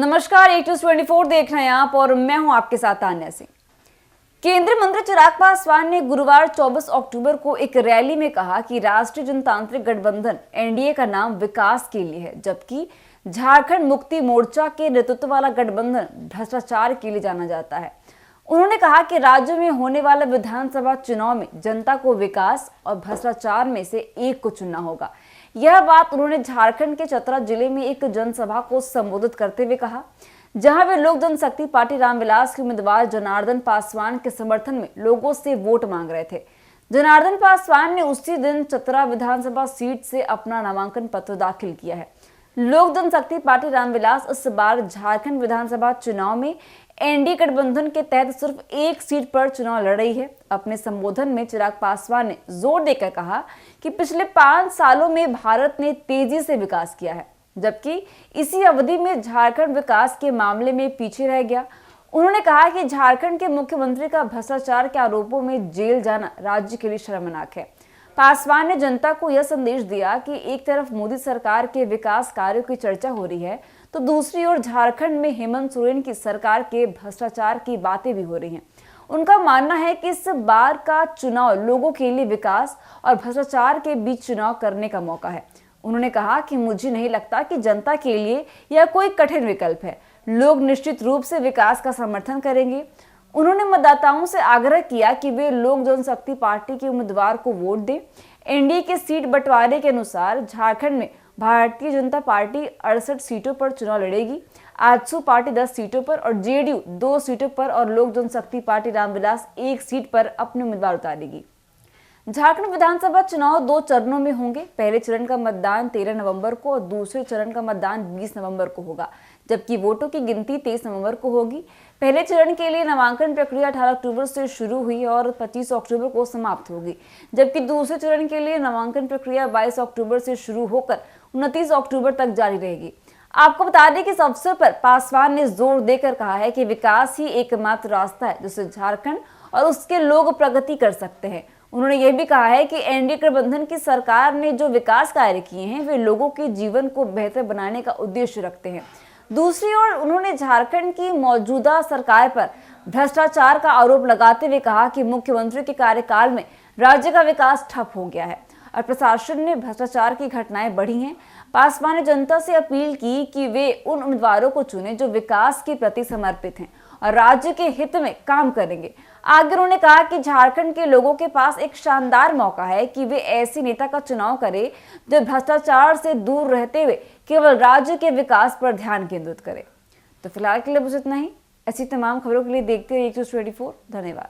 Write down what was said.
नमस्कार, 824 देख रहे हैं आप और मैं हूं आपके साथ तान्या सिंह। केंद्रीय मंत्री चिराग पासवान ने गुरुवार 24 अक्टूबर को एक रैली में कहा कि राष्ट्रीय जनतांत्रिक गठबंधन एनडीए का नाम विकास के लिए है, जबकि झारखंड मुक्ति मोर्चा के नेतृत्व वाला गठबंधन भ्रष्टाचार के लिए जाना जाता है। उन्होंने कहा कि राज्य में होने वाले विधानसभा चुनाव में जनता को विकास और भ्रष्टाचार में से एक को चुनना होगा। यह बात उन्होंने झारखंड के चतरा जिले में एक जनसभा को संबोधित करते हुए कहा, जहां वे लोक जनशक्ति पार्टी रामविलास के उम्मीदवार जनार्दन पासवान के समर्थन में लोगों से वोट मांग रहे थे। जनार्दन पासवान ने उसी दिन चतरा विधानसभा सीट से अपना नामांकन पत्र दाखिल किया है। लोक जनशक्ति पार्टी रामविलास इस बार झारखंड विधानसभा चुनाव में एनडीए गठबंधन के तहत सिर्फ एक सीट पर चुनाव लड़ रही है। अपने संबोधन में चिराग पासवान ने जोर देकर कहा कि पिछले 5 सालों में भारत ने तेजी से विकास किया है, जबकि इसी अवधि में झारखंड विकास के मामले में पीछे रह गया। उन्होंने कहा कि झारखंड के मुख्यमंत्री का भ्रष्टाचार के आरोपों में जेल जाना राज्य के लिए शर्मनाक है। पासवान ने जनता को यह संदेश दिया कि एक तरफ मोदी सरकार के विकास कार्यों की चर्चा हो रही है, तो दूसरी ओर झारखंड में हेमंत सोरेन की सरकार के भ्रष्टाचार की बातें भी हो रही हैं। उनका मानना है कि इस बार का चुनाव लोगों के लिए विकास और भ्रष्टाचार के बीच चुनाव करने का मौका है। उन्होंने कहा कि मुझे नहीं लगता कि जनता के लिए यह कोई कठिन विकल्प है। लोग निश्चित रूप से विकास का समर्थन करेंगे। उन्होंने मतदाताओं से आग्रह किया कि वे लोक जनशक्ति पार्टी के उम्मीदवार को वोट दें। एनडीए के सीट बंटवारे के अनुसार झारखंड में भारतीय जनता पार्टी 68 सीटों पर चुनाव लड़ेगी, आजसू पार्टी 10 सीटों पर और जेडीयू 2 सीटों पर और लोक जनशक्ति पार्टी रामविलास 1 सीट पर अपने उम्मीदवार उतारेगी। झारखंड विधानसभा चुनाव 2 चरणों में होंगे। पहले चरण का मतदान 13 नवंबर को और दूसरे चरण का मतदान 20 नवंबर को होगा, जबकि वोटों की गिनती 23 नवंबर को होगी। पहले चरण के लिए नामांकन प्रक्रिया 18 अक्टूबर से शुरू हुई और 25 अक्टूबर को समाप्त होगी, जबकि दूसरे चरण के लिए नामांकन प्रक्रिया 22 अक्टूबर से शुरू होकर 29 अक्टूबर तक जारी रहेगी। आपको बता दें कि इस अवसर पर पासवान ने जोर देकर कहा है कि विकास ही एकमात्र रास्ता है जिससे झारखंड और उसके लोग प्रगति कर सकते हैं। उन्होंने यह भी कहा है कि एनडीए गठबंधन की सरकार ने जो विकास कार्य किए हैं वे लोगों के जीवन को बेहतर बनाने का उद्देश्य रखते हैं। दूसरी ओर उन्होंने झारखंड की मौजूदा सरकार पर भ्रष्टाचार का आरोप लगाते हुए कहा कि मुख्यमंत्री के कार्यकाल में राज्य का विकास ठप हो गया है और प्रशासन में भ्रष्टाचार की घटनाएं बढ़ी हैं। पासवान ने जनता से अपील की कि वे उन उम्मीदवारों को चुनें जो विकास के प्रति समर्पित हैं और राज्य के हित में काम करेंगे। आगे उन्होंने कहा कि झारखंड के लोगों के पास एक शानदार मौका है कि वे ऐसे नेता का चुनाव करें जो भ्रष्टाचार से दूर रहते हुए केवल राज्य के विकास पर ध्यान केंद्रित करे। तो फिलहाल के लिए बस इतना ही। ऐसी तमाम खबरों के लिए देखते रहिए 824। धन्यवाद।